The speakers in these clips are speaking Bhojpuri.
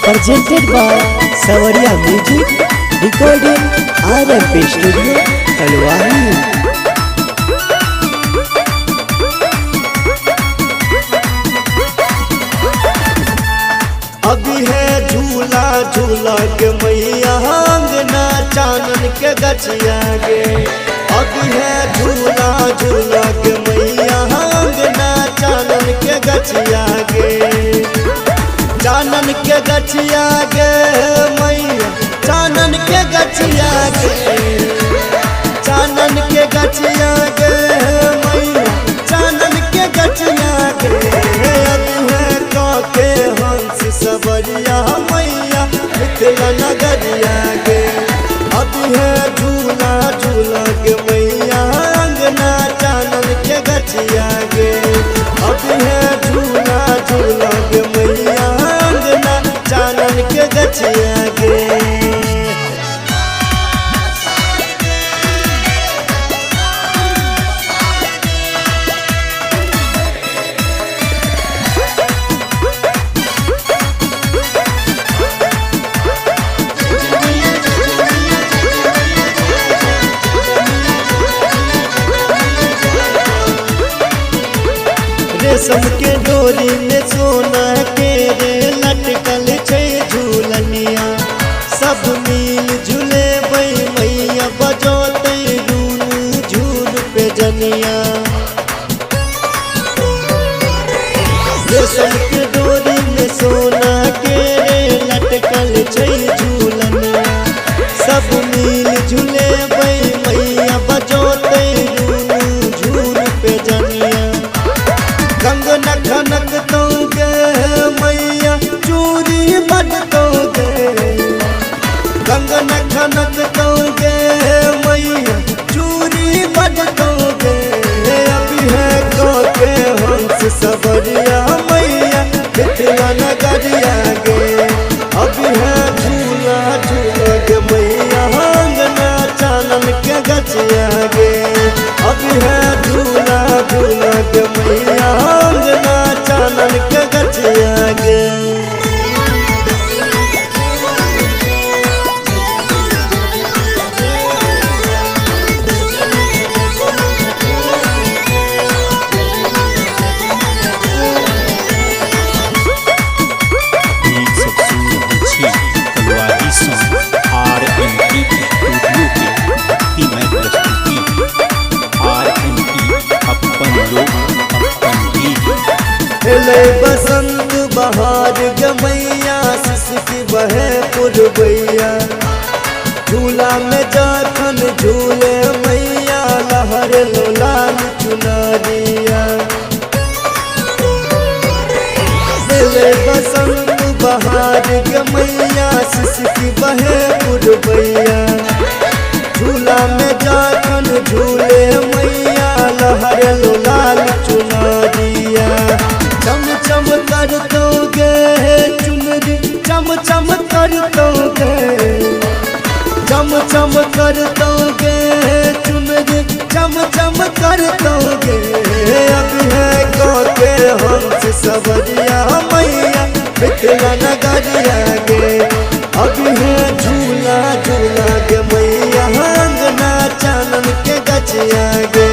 presented by Savaria Music, recording RMP Studio, Talwari। अभी है झूला झूला के मैया अंगना चानन के गछिया गे। अभी है झूला झूला के मैया अंगना चानन के गछिया गे। चानन के गछिया गे मैया चानन के गछिया गे। चानन के गछिया गे मैया चानन के गछिया गे। अभी है काके हंस सवरिया मैया मिथिला नगरिया गे। अभी है झूला झूला के मैया अंगना चानन के गछिया गे। अभी है झूला झूला के मैया अंगना चानन के गछिया गे। रेशम के डोरी में सोना के रे लटकल छै झूलनिया। सब मिल झूले बई मैया बजोते रूनू झूल पे जनिया। रेशम के डोरी में सोना के रे लटकल छै झूलनिया। सब मिल झूले बई मैया बजोते रूनू झूल पे जनिया। कंगना खनक दोगे मैया चूड़ी बट दोगे। कंगना खनक दोगे मैया चूड़ी बट दोगे। अभी है काके हंस सवरिया मैया मिथिला नगरिया गे। अभी है झूला झूला के मैया अंगना चानन के गछिया गे। अभी है झूला झूला के मैया अंगना चानन के गछिया गे। बसंत बहार गमैया सिसकी बहे पुरबैया। झूला में जाखन झूले मैया लहर लो लाल चुनरिया। बसंत बहार गमैया सिसकी बहे पुरबैया। झूला में जाखन झूले मैया लहर लो लाल चुनरिया। चम चम कर दोगे चुनरी चम चम कर दोगे। चम चम कर दोगे चुनरी चम चम कर दोगे। अभी है काके हंस सवरिया मैया मिथिला नगरिया गे। अभी है झूला झूला के मैया अंगना चानन के गछिया गे।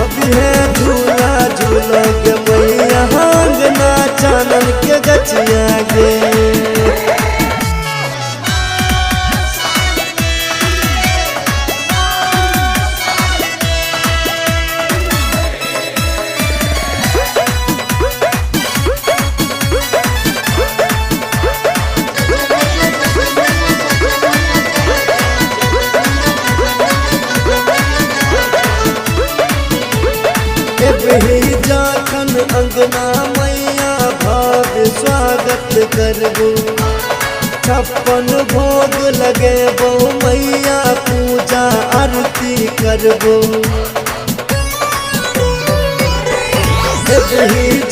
अभी है झूला झूला के मैया अंगना चानन के गछिया गे। जाखन अंगना मैया भाव स्वागत करबो। 56 भोग लगेबो मैया पूजा आरती करबो।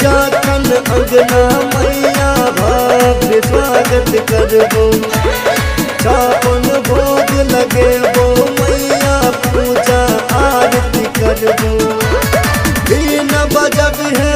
जाखन अंगना मैया भाव स्वागत करबो। 56 भोग लगेबो मैया पूजा आरती करबो। बीन बजब है